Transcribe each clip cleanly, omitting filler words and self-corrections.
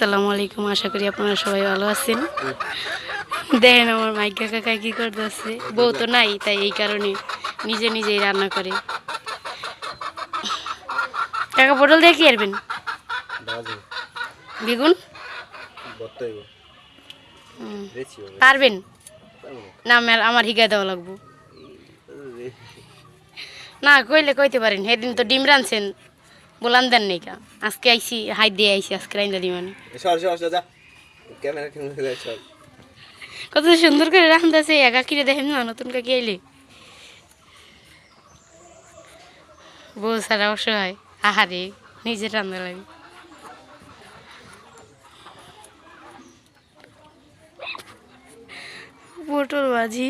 আসসালামু আলাইকুম। আশা করি আপনারা সবাই ভালো আছেন। দেখেন আমার মাইকা কাকা কি করতেছে। বউ তো নাই, তাই এই কারণে নিজে নিজেই রান্না করে। কাকা পটল দিয়ে কি আরবেন? বেগুন পারবেন না? আমার হিগায় দেওয়া লাগবো না, কইলে কইতে পারেন। সেদিন তো ডিম রানছেন, বলান দেন নেই কা। আজকে আইসি হাই দিয়ে আইসি, আজকে রাইন্দা দিমানি। কত সুন্দর করে রান্ধাছে, একা কিনে দেখেন না নতুন কাকি আইলে। বউ ছাড়া অসহায়, আহারে নিজের রান্না লাগে। পটল ভাজি,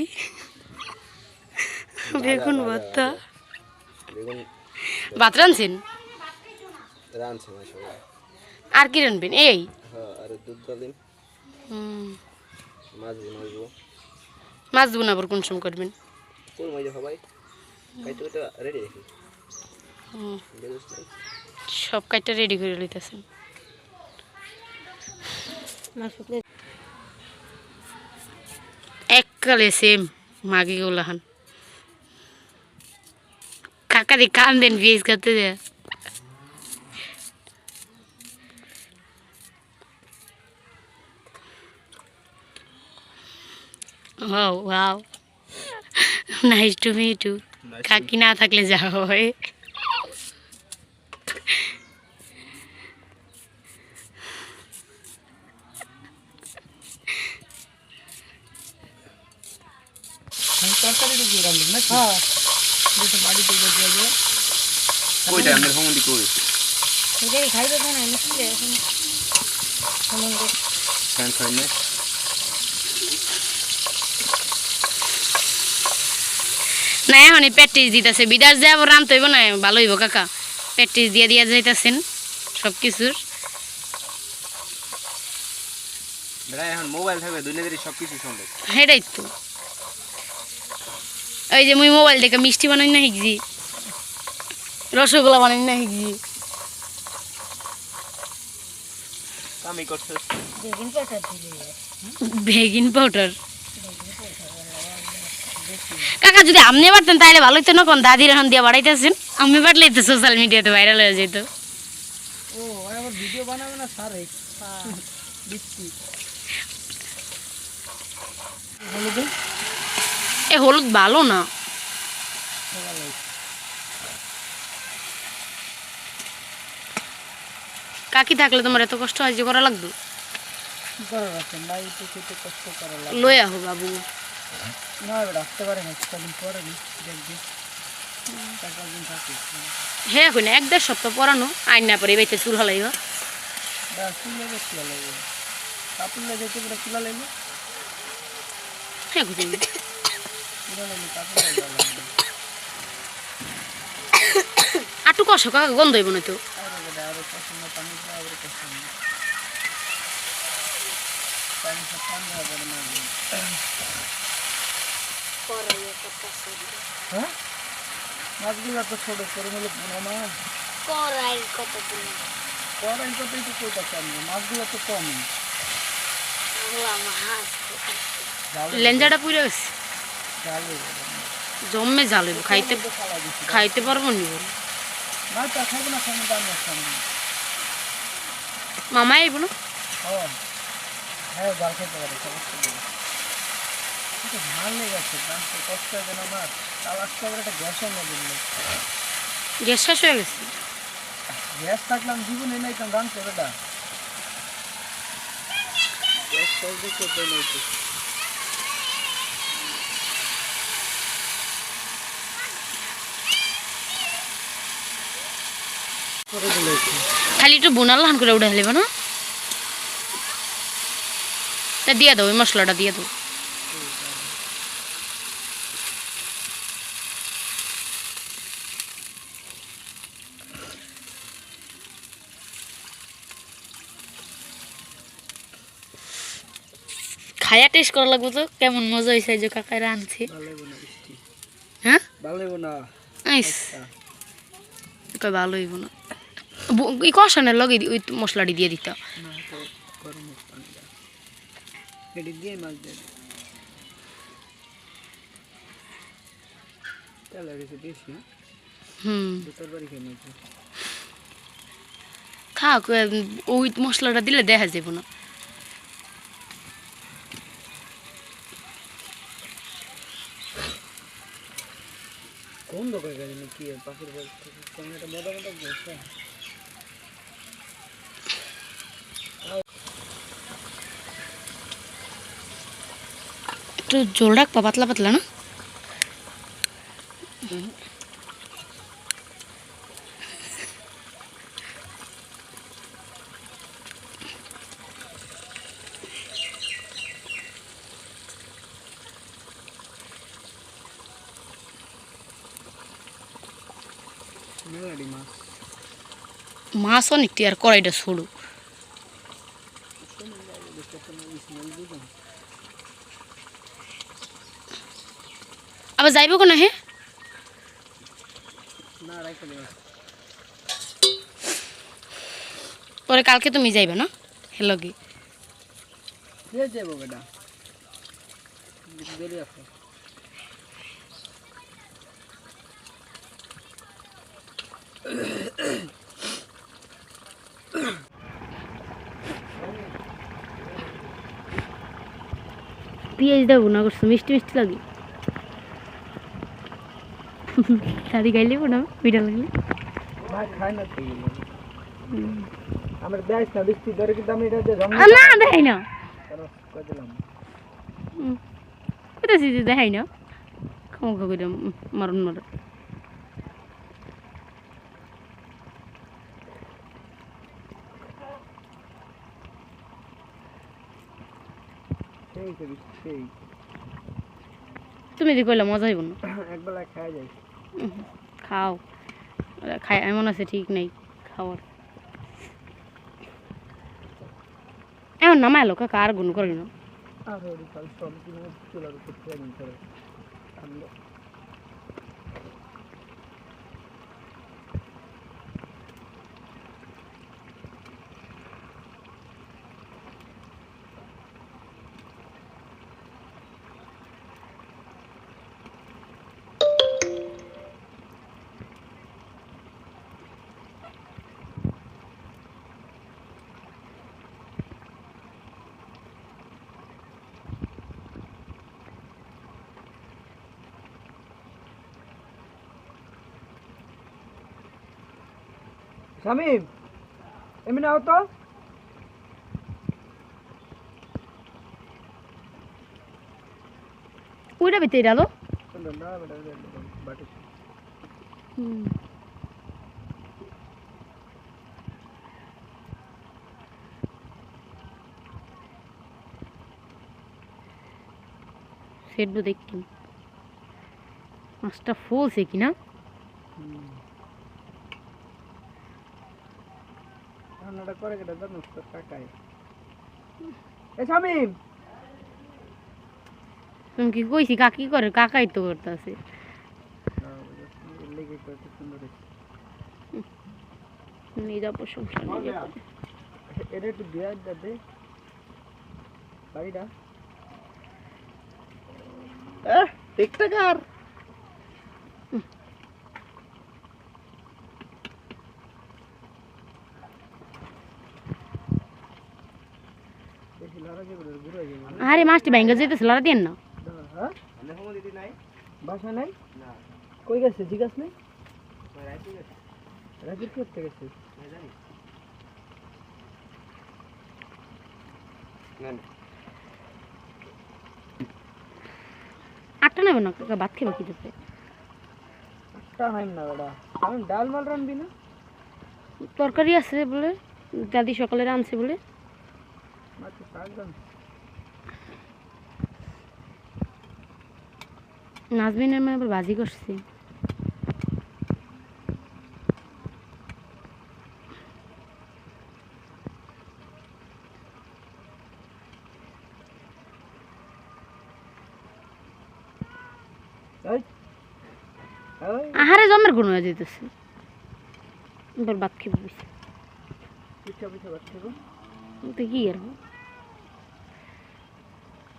বেগুন ভর্তা, ভাত রানছেন আর কি রানবেন? এই মাছ দেবো না, আবার কোন সময় করবেন? সব কাইটা রেডি করে লইতেছেন। এককালে সেম মাগি গোলাহান কাকারি কান দেন বিয়েস করতে দেয়া। Wow, wow. Nice to meet you. কাকি না থাকলে যা হয়। না এখন প্র্যাকটিস দিতেছে, বিদাস যে আবার রানতে হইব না, ভালো হইব কাকা। প্র্যাকটিস দিয়ে দিয়ে যাইতেছেন সব কিছুর। সেটাই তো, ওই যে মুই মোবাইল দেখে মিষ্টি বানাই না শিখছি, রসগোল্লা বানাই না শিখছি। বেগিন পাউডার কাকা যদি আপনি পারতেন তাহলে ভালো হইতো না। কোন দাদির এখন দিয়ে বাড়াইতেছেন, আমি পারলে তো সোশ্যাল মিডিয়াতে ভাইরাল হয়ে যেত। এ হলুদ ভালো না। কাকি থাকলে তোমার এত কষ্ট হয় যে করা লাগবে? লই আহো বাবু। হ্যাঁ এখন 1-1.5 সপ্তাহ পরানো আইন না পরে বাইতে চুল হলাইব। হ্যাঁ আটু কষ কাকা, গন্ধ হইব না তো? মাছগুলা তো ছোট করে মিলে মাছগুলো তো কম। লেঞ্জাটা পুড়ে গেছে, জমে জাল হইব, খাইতে পারবো নি? মামা আইব না? হ্যাঁ জাল খেতে পারে, ঝাল লেগে গেছে, কষ্ট হবে না আমার। তাও আজকে আবার একটা গ্যাস এনে দিল। গ্যাস শেষ হয়ে গেছে? গ্যাস থাকলাম জীবনে নাই তো রান্তে বেটা। গ্যাস চলতে চলতে নইতে খালি একটু বোনাল লান করে উঠে হেলিব না? তা দিয়ে দাও, ওই মশলাটা দিয়ে দাও। খায়া টেস্ট করা লাগবে তো কেমন মজা হয়েছে যে কাকারা আনছি। হ্যাঁ ভালো হইব না, ভালো হইব না। কষানের লগে ওই মশলাটি দিয়ে দিতা। গরম হোক পানিটা, এটি দিয়ে মাছ দিয়ে দিই। তেল গেছে বেশি, হ্যাঁ দুটোর বাড়ি খেয়ে নিয়েছি। থাক ওই মশলাটা দিলে দেখা যাব না। কোন দোকানে গেছে নাকি পাখির বাড়ি থেকে একটা মোটা মোটা বসে। একটু জল রাখবা, পাতলা পাতলা না? মেলাডি মাছ মাছ অনেকটি আর কড়াইটা ছোড়ো। আবার যাইব কোনা? হে না রাখতে দিন, পরে কালকে তুমি যাইবে না হেলগে? কে যাবো বেটা, দেরি আছে। পেঁয়াজ দেবো না করছো, মিষ্টি মিষ্টি লাগে। দাদি গাইলে না পিঠা লাগলে ভাই খাই না তো আমার দেখ না বৃষ্টি ধরে, কিন্তু আমি এটা যে না দেখাই না, করে দিলাম। দেখাই না, খামোখা করে মারণ মারণ। সেই তো বৃষ্টি সেই তুমি যে কইলা মজা হইব না। একবেলা খাওয়া যায়। খাও, খাই এমন আছে ঠিক নেই খাওয়ার। এমন নামাইলো কাকা আর গুণ করি না। আর ওই কাল সব দিন চুলার উপর ট্রেনিং করে আনলো। শামিম এমনি আও তো, ওইটা ভিতরে ডালো। সেটবো দেখি মাছটা ফুলছে কিনা। রান্নাটা করে কেটে জানো তোর কাকাই। এ শামিম তুমি কি কইছি কাকি করে? কাকাই তো করতেছে। লেগে তো এত সুন্দর নিজা প্রশংসা নিজে করে। এটা একটু দিয়ে দে বাড়িটা। টিকটকার আরে মাছটি ভেঙে যেতেছে, লড়া দেন না। বাসা নাই, কই গেছে জিজ্ঞাস নেই, রাজির করতে গেছে। আটটা নেব না কাকা, ভাত খেয়ে বাকি যেতে। আটটা নাই না বেটা, আমি ডাল মাল রানবি না? তরকারি আছে বলে, দাদি সকালে রাঁধছে বলে। নাজমিনের মেয়ে আবার ভাজি করছে। আহারে জমের গুণ হয়ে যেতেছে, এবার ভাত খেয়ে বসে। পিঠা পিঠা ভাত খাবো। তো কি আর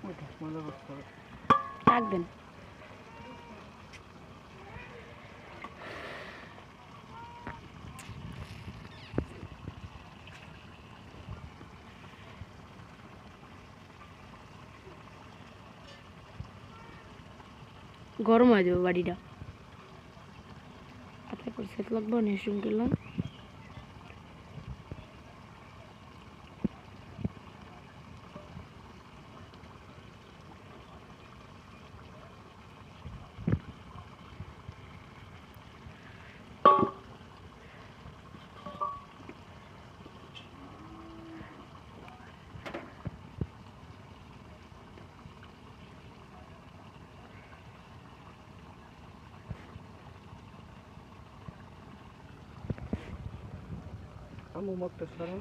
ওইটা মজা করতে হবে। রাখবেন। গরম হয়ে যাবে বাড়িটা। তারপর সেট লাগবো নেশন গেলাম। আম্মু মুখটা সরাও।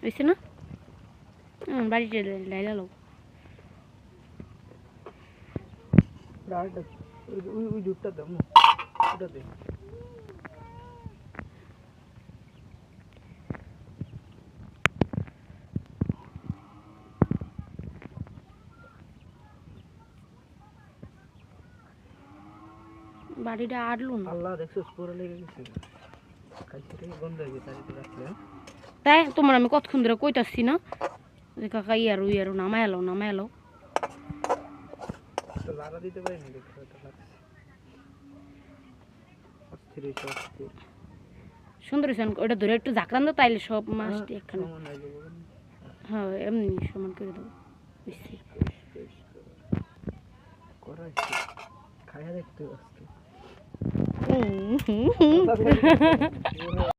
হয়েছে না? বাড়িতে লাইলালো। আরেকটা ওই দুধটা দাও আম্মু, ওটা দে। বাড়িটা আটলো না। আল্লাহ দেখছিস পুরো লেগে গেছে, খাইছে থেকে বন্ধ হয়ে গেছে আর একটু রাখলে। তাই তোমার আমি কতক্ষণ ধরে কইতাছি না যে কাকা ইয়ারো ইয়ারো নামাই এলো নামাই এলো। তো লাড়া দিতে পারিনি, দেখতে হয়তো লাগছে অস্থির হয়েছে, অস্থির। সুন্দর হয়েছে। ওটা ধরে একটু ঝাঁকড়ান দাও, তাইলে সব মাছটি একখানে। সমান হয়ে যাবে। হ্যাঁ এমনি সমান করে দাও। বুঝছি। করা খাইয়া দেখতে আসতো।